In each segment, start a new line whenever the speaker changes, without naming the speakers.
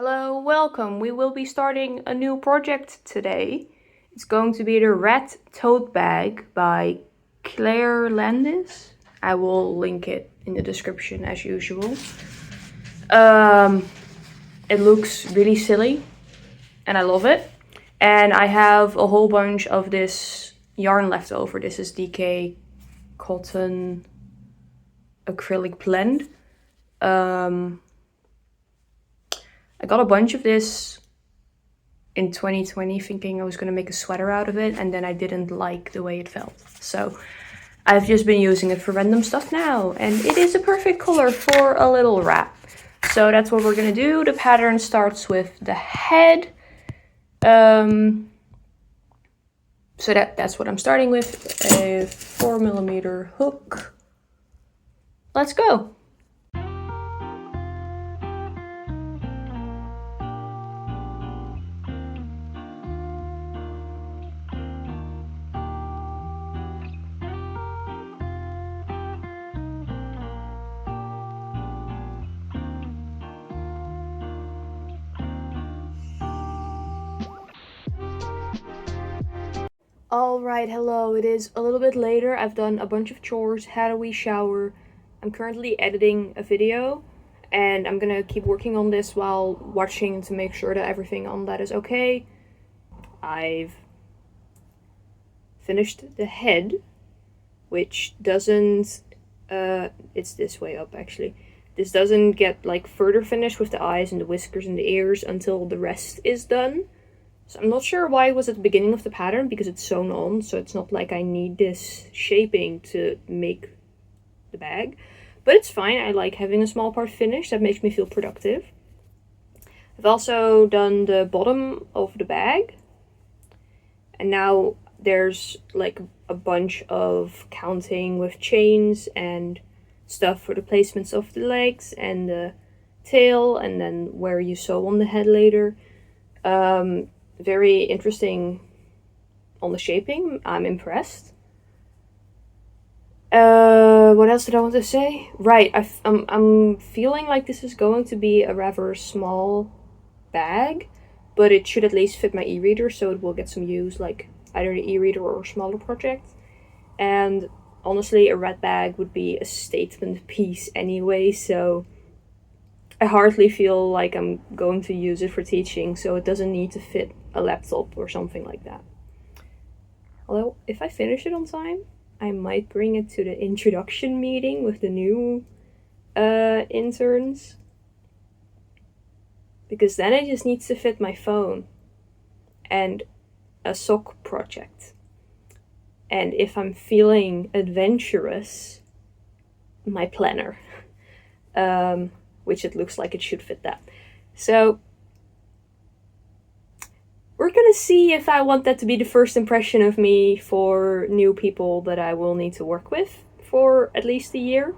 Hello, welcome. We will be starting a new project today. It's going to be the Red Tote Bag by Claire Landis. I will link it in the description as usual. It looks really silly and I love it. And I have a whole bunch of this yarn left over. This is DK Cotton Acrylic Blend. I got a bunch of this in 2020 thinking I was going to make a sweater out of it, and then I didn't like the way it felt. So I've just been using it for random stuff now, and it is a perfect color for a little wrap. So that's what we're going to do. The pattern starts with the head. So that's what I'm starting with, a 4mm hook. Let's go. Alright, hello, it is a little bit later. I've done a bunch of chores, had a wee shower. I'm currently editing a video, and I'm gonna keep working on this while watching to make sure that everything on that is okay. I've finished the head, which doesn't, it's this way up actually. This doesn't get like further finished with the eyes and the whiskers and the ears until the rest is done. So I'm not sure why it was at the beginning of the pattern, because it's sewn on, so it's not like I need this shaping to make the bag. But it's fine, I like having a small part finished, that makes me feel productive. I've also done the bottom of the bag. And now there's like a bunch of counting with chains and stuff for the placements of the legs and the tail, and then where you sew on the head later. Very interesting on the shaping. I'm impressed. What else did I want to say? Right, I'm feeling like this is going to be a rather small bag, but it should at least fit my e-reader, so it will get some use, like either the e-reader or a smaller project. And honestly, a red bag would be a statement piece anyway, so I hardly feel like I'm going to use it for teaching, so it doesn't need to fit a laptop or something like that. Although, if I finish it on time, I might bring it to the introduction meeting with the new interns. Because then it just needs to fit my phone and a sock project. And if I'm feeling adventurous, my planner. Which it looks like it should fit that. So we're gonna see if I want that to be the first impression of me for new people that I will need to work with for at least a year.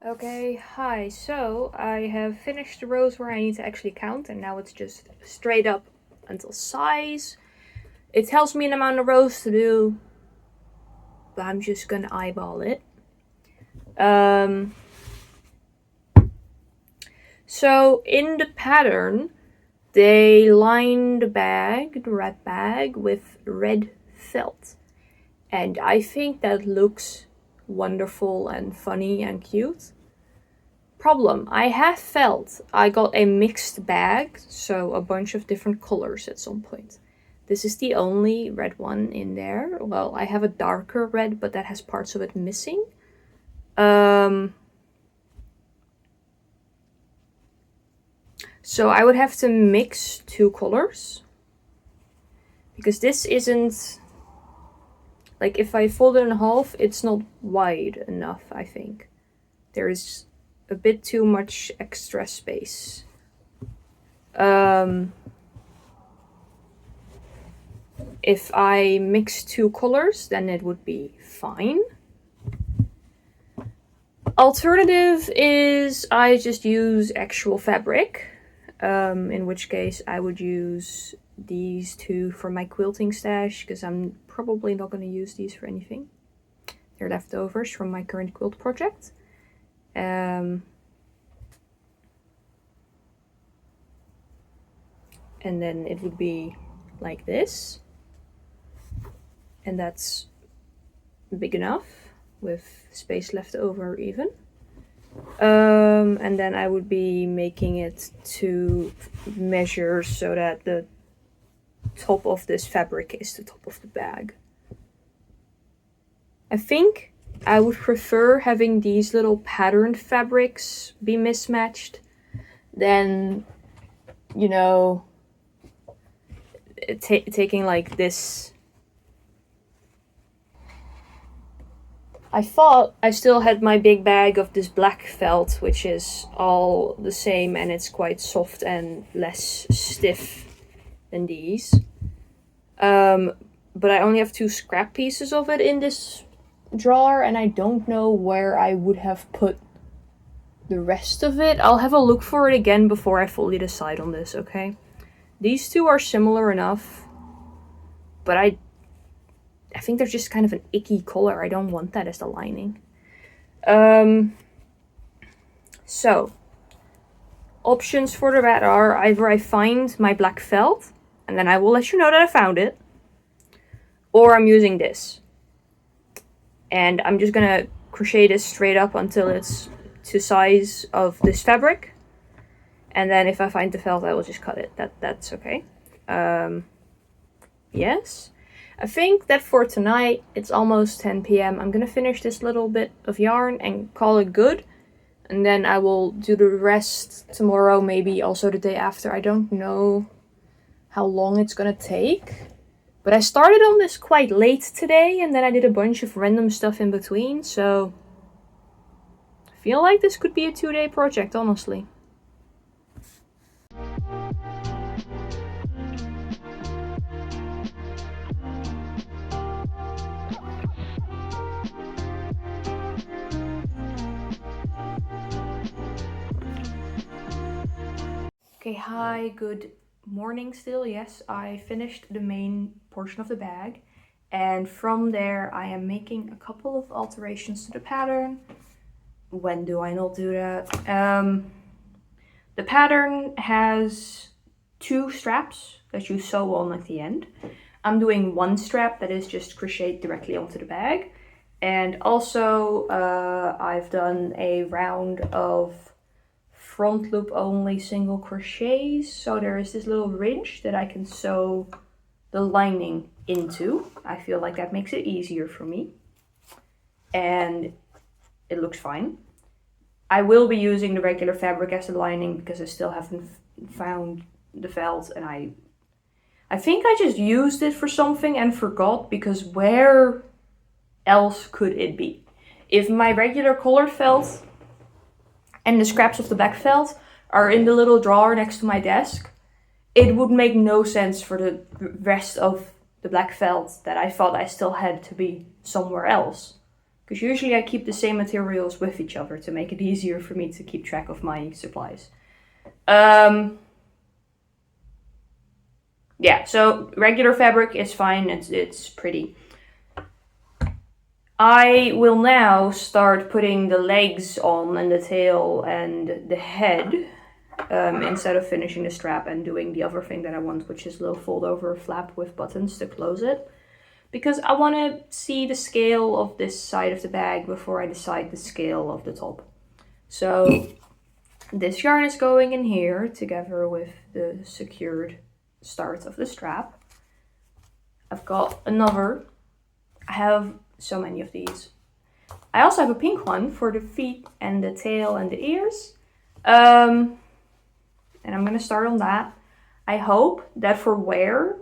Okay, hi, so I have finished the rows where I need to actually count, and now it's just straight up until size. It tells me an amount of rows to do, but I'm just gonna eyeball it. So in the pattern, they line the bag, the red bag, with red felt. And I think that looks wonderful and funny and cute. Problem, I have felt I got a mixed bag, so a bunch of different colors at some point. This is the only red one in there. Well, I have a darker red, but that has parts of it missing. So I would have to mix two colors, because this isn't, like, if I fold it in half, it's not wide enough, I think. There is a bit too much extra space. If I mix two colors, then it would be fine. Alternative is I just use actual fabric, in which case I would use these two for my quilting stash, because I'm probably not going to use these for anything. They're leftovers from my current quilt project. And then it would be like this. And that's big enough, with space left over even. And then I would be making it to measure so that the top of this fabric is the top of the bag. I think I would prefer having these little patterned fabrics be mismatched than, you know, taking like this. I thought I still had my big bag of this black felt, which is all the same, and it's quite soft and less stiff than these. But I only have 2 scrap pieces of it in this drawer, and I don't know where I would have put the rest of it. I'll have a look for it again before I fully decide on this, okay? These 2 are similar enough, but I think they're just kind of an icky color. I don't want that as the lining. So, options for that are either I find my black felt, and then I will let you know that I found it, or I'm using this. And I'm just gonna crochet this straight up until it's to size of this fabric. And then if I find the felt, I will just cut it. That's okay. Yes. I think that for tonight, it's almost 10 p.m. I'm gonna finish this little bit of yarn and call it good. And then I will do the rest tomorrow, maybe also the day after. I don't know how long it's gonna take. But I started on this quite late today, and then I did a bunch of random stuff in between, so I feel like this could be a 2-day project, honestly. Okay, hi, good morning still. Yes, I finished the main portion of the bag, and from there I am making a couple of alterations to the pattern. When do I not do that? The pattern has 2 straps that you sew on at the end. I'm doing 1 strap that is just crocheted directly onto the bag, and also I've done a round of front loop only single crochets, so there is this little ridge that I can sew the lining into. I feel like that makes it easier for me, and it looks fine. I will be using the regular fabric as the lining because I still haven't found the felt, and I think I just used it for something and forgot, because where else could it be? If my regular colored felt and the scraps of the black felt are in the little drawer next to my desk, it would make no sense for the rest of the black felt that I thought I still had to be somewhere else. Because usually I keep the same materials with each other to make it easier for me to keep track of my supplies. Yeah, so regular fabric is fine, it's pretty. I will now start putting the legs on and the tail and the head, instead of finishing the strap and doing the other thing that I want, which is a little fold over flap with buttons to close it. Because I want to see the scale of this side of the bag before I decide the scale of the top. So this yarn is going in here together with the secured start of the strap. I've got another. I have so many of these. I also have a pink one for the feet and the tail and the ears. And I'm gonna start on that. I hope that for wear,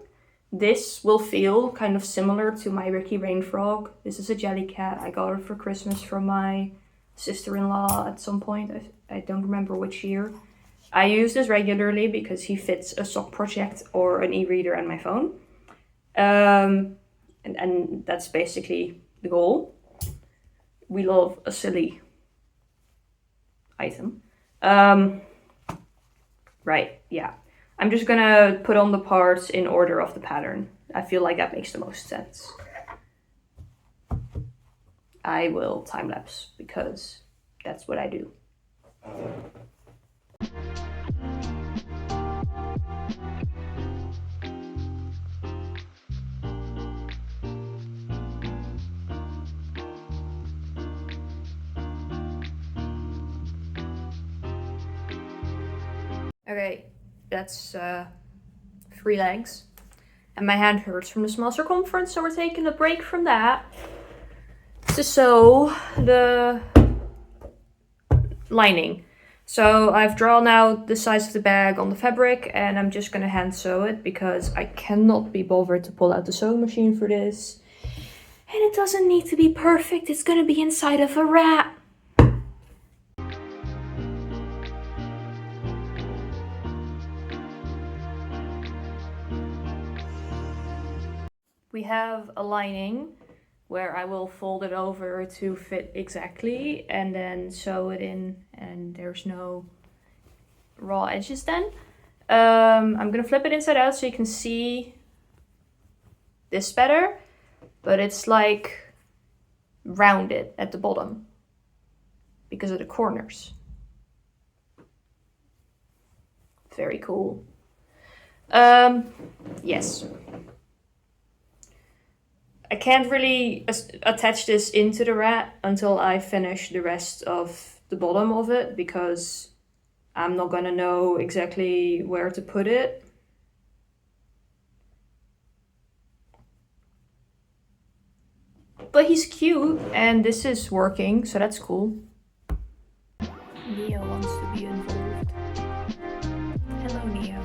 this will feel kind of similar to my Ricky Rain frog. This is a jelly cat. I got it for Christmas from my sister-in-law at some point. I don't remember which year. I use this regularly because he fits a sock project or an e-reader and my phone. And that's basically the goal. We love a silly item. Right, yeah. I'm just gonna put on the parts in order of the pattern. I feel like that makes the most sense. I will time-lapse because that's what I do. Okay, that's 3 legs. And my hand hurts from the small circumference, so we're taking a break from that to sew the lining. So I've drawn out the size of the bag on the fabric, and I'm just gonna hand sew it because I cannot be bothered to pull out the sewing machine for this. And it doesn't need to be perfect, it's gonna be inside of a rat. We have a lining where I will fold it over to fit exactly and then sew it in, and there's no raw edges then. I'm gonna flip it inside out so you can see this better, but it's like rounded at the bottom because of the corners. Very cool. Yes. I can't really attach this into the rat until I finish the rest of the bottom of it because I'm not gonna know exactly where to put it. But he's cute and this is working, so that's cool. Neo wants to be involved. Hello, Neo.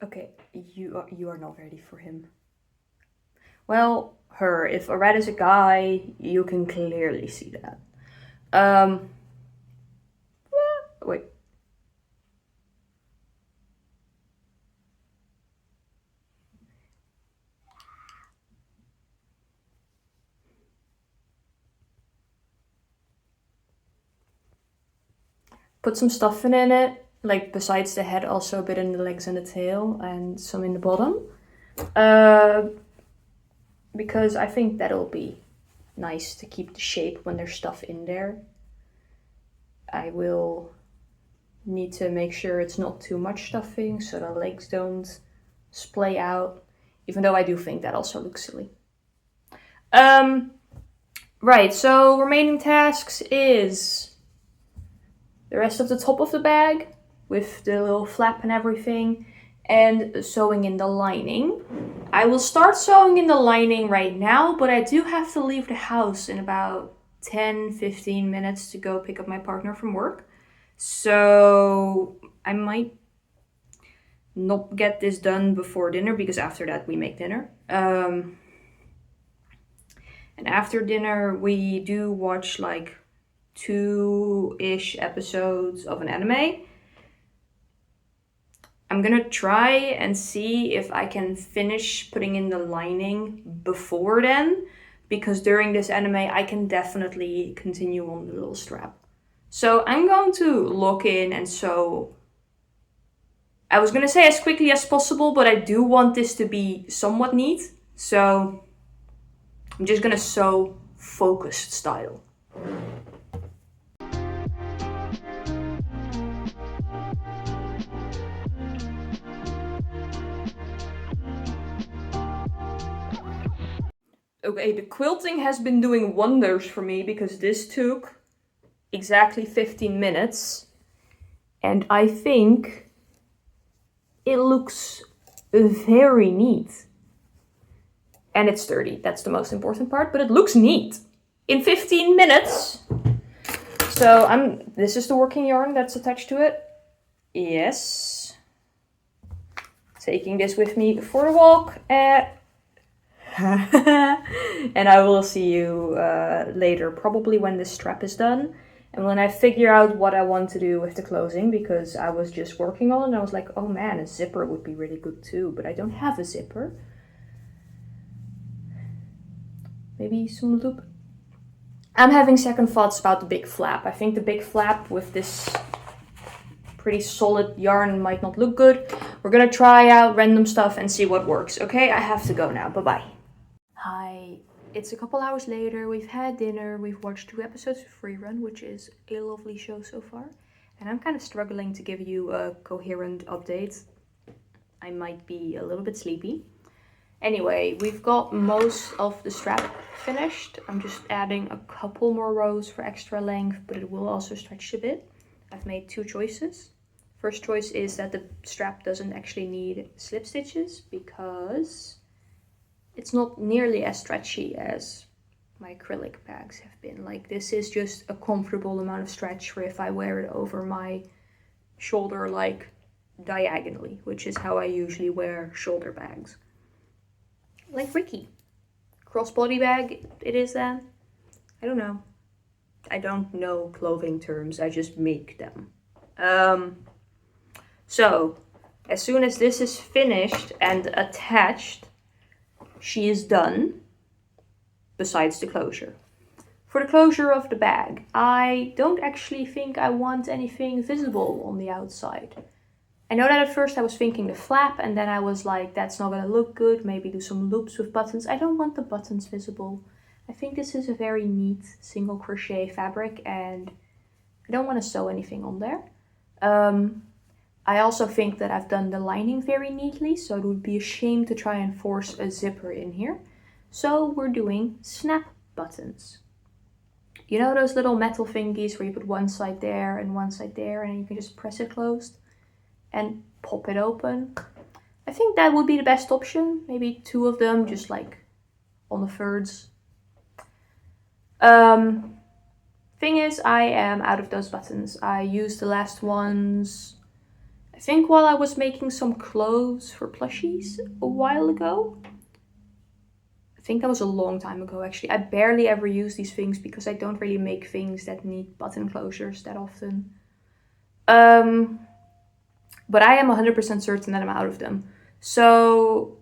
Okay, you are not ready for him. Well, her. If a rat is a guy, you can clearly see that. Wait. Put some stuff in it, like besides the head, also a bit in the legs and the tail, and some in the bottom. Because I think that'll be nice to keep the shape when there's stuff in there. I will need to make sure it's not too much stuffing so the legs don't splay out, even though I do think that also looks silly. Right, so remaining tasks is the rest of the top of the bag with the little flap and everything, and sewing in the lining. I will start sewing in the lining right now, but I do have to leave the house in about 10-15 minutes to go pick up my partner from work. So I might not get this done before dinner because after that we make dinner. And after dinner we do watch like 2-ish episodes of an anime. I'm gonna try and see if I can finish putting in the lining before then, because during this anime I can definitely continue on the little strap. So I'm going to lock in and sew. I was gonna say as quickly as possible, but I do want this to be somewhat neat. So I'm just gonna sew focused style. Okay, the quilting has been doing wonders for me because this took exactly 15 minutes. And I think it looks very neat. And it's sturdy, that's the most important part, but it looks neat. In 15 minutes. So this is the working yarn that's attached to it. Yes. taking this with me for a walk. And I will see you later, probably when this strap is done. And when I figure out what I want to do with the closing, because I was just working on it and I was like, oh man, a zipper would be really good too, but I don't have a zipper. Maybe some loop. I'm having second thoughts about the big flap. I think the big flap with this pretty solid yarn might not look good. We're gonna try out random stuff and see what works. Okay, I have to go now. Bye-bye. Hi, it's a couple hours later. We've had dinner. We've watched 2 episodes of Rerun, which is a lovely show so far. And I'm kind of struggling to give you a coherent update. I might be a little bit sleepy. Anyway, we've got most of the strap finished. I'm just adding a couple more rows for extra length, but it will also stretch a bit. I've made 2 choices. First choice is that the strap doesn't actually need slip stitches because it's not nearly as stretchy as my acrylic bags have been. Like, this is just a comfortable amount of stretch for if I wear it over my shoulder, like diagonally, which is how I usually wear shoulder bags. Like Ricky. Crossbody bag, it is then? I don't know. I don't know clothing terms, I just make them. So, as soon as this is finished and attached, she is done, besides the closure. For the closure of the bag, I don't actually think I want anything visible on the outside. I know that at first I was thinking the flap, and then I was like, that's not gonna look good, maybe do some loops with buttons. I don't want the buttons visible. I think this is a very neat single crochet fabric, and I don't want to sew anything on there. I also think that I've done the lining very neatly, so it would be a shame to try and force a zipper in here. So we're doing snap buttons. You know those little metal thingies where you put one side there and one side there, and you can just press it closed and pop it open? I think that would be the best option. Maybe 2 of them, just like on the thirds. Thing is, I am out of those buttons. I used the last ones, I think, while I was making some clothes for plushies a while ago. I think that was a long time ago, actually. I barely ever use these things because I don't really make things that need button closures that often. But I am 100% certain that I'm out of them. So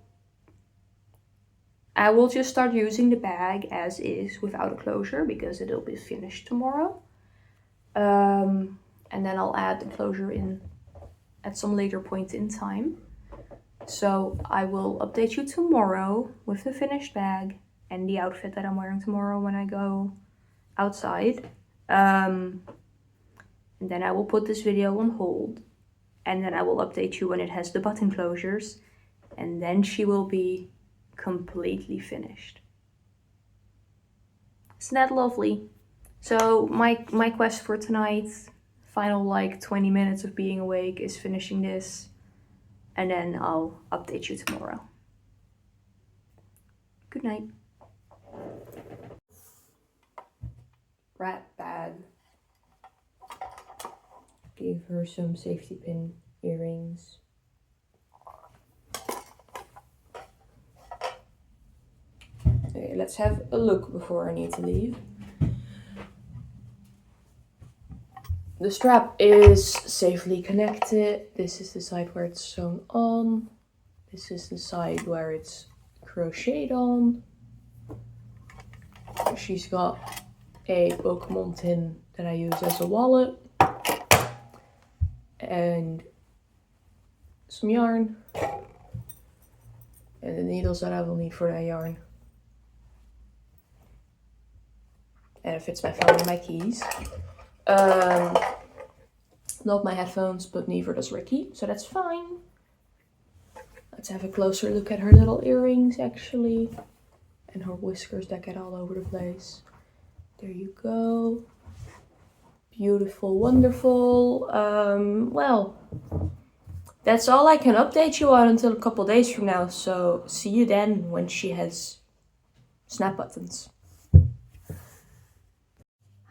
I will just start using the bag as is without a closure because it'll be finished tomorrow. And then I'll add the closure in at some later point in time. So I will update you tomorrow with the finished bag and the outfit that I'm wearing tomorrow when I go outside. And then I will put this video on hold. And then I will update you when it has the button closures. And then she will be completely finished. Isn't that lovely? So my quest for tonight, final like 20 minutes of being awake, is finishing this. And then I'll update you tomorrow. Good night. Rat bag. Gave her some safety pin earrings. Okay, let's have a look before I need to leave. The strap is safely connected. This is the side where it's sewn on. This is the side where it's crocheted on. She's got a Pokemon tin that I use as a wallet. And some yarn. And the needles that I will need for that yarn. And it fits my phone and my keys. Not my headphones, but neither does Ricky, so that's fine. Let's have a closer look at her little earrings, actually. And her whiskers that get all over the place. There you go. Beautiful, wonderful. Well, that's all I can update you on until a couple days from now. So see you then when she has snap buttons.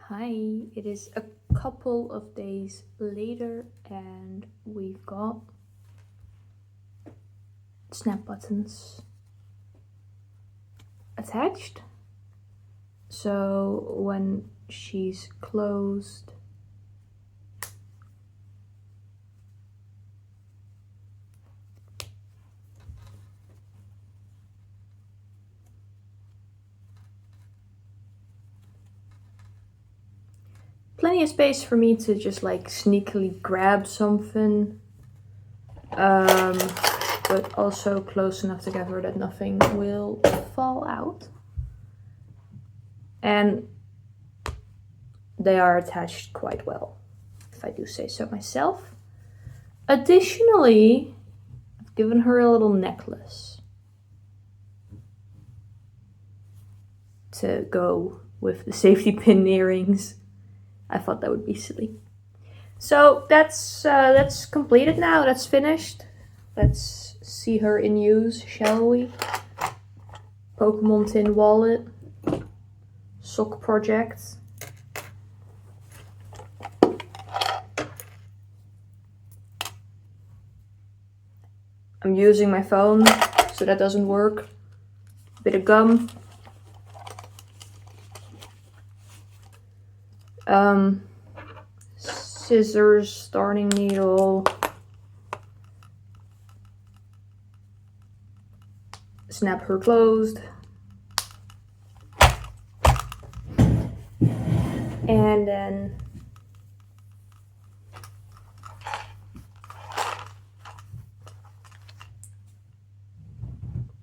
Hi, it is a couple of days later and we've got snap buttons attached. So when she's closed, plenty of space for me to just like sneakily grab something, but also close enough together that nothing will fall out. And they are attached quite well, if I do say so myself. Additionally, I've given her a little necklace to go with the safety pin earrings. I thought that would be silly. So that's completed now. That's finished. Let's see her in use, shall we? Pokemon tin wallet, sock project. I'm using my phone, so that doesn't work. Bit of gum. Scissors, darning needle, snap her closed, and then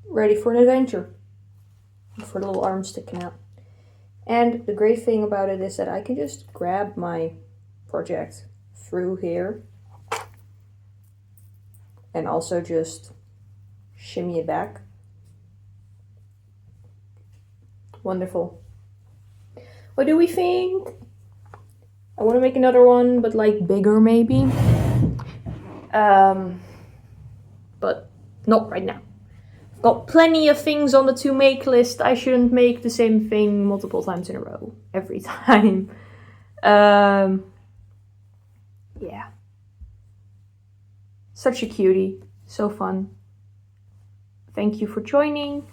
ready for an adventure, for the little arm sticking out. And the great thing about it is that I can just grab my project through here and also just shimmy it back. Wonderful. What do we think? I want to make another one, but like bigger maybe. But not right now. I've got plenty of things on the to make list. I shouldn't make the same thing multiple times in a row every time. Yeah. Such a cutie. So fun. Thank you for joining.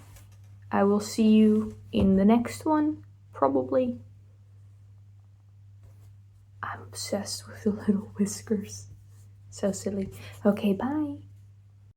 I will see you in the next one, probably. I'm obsessed with the little whiskers. So silly. Okay, bye.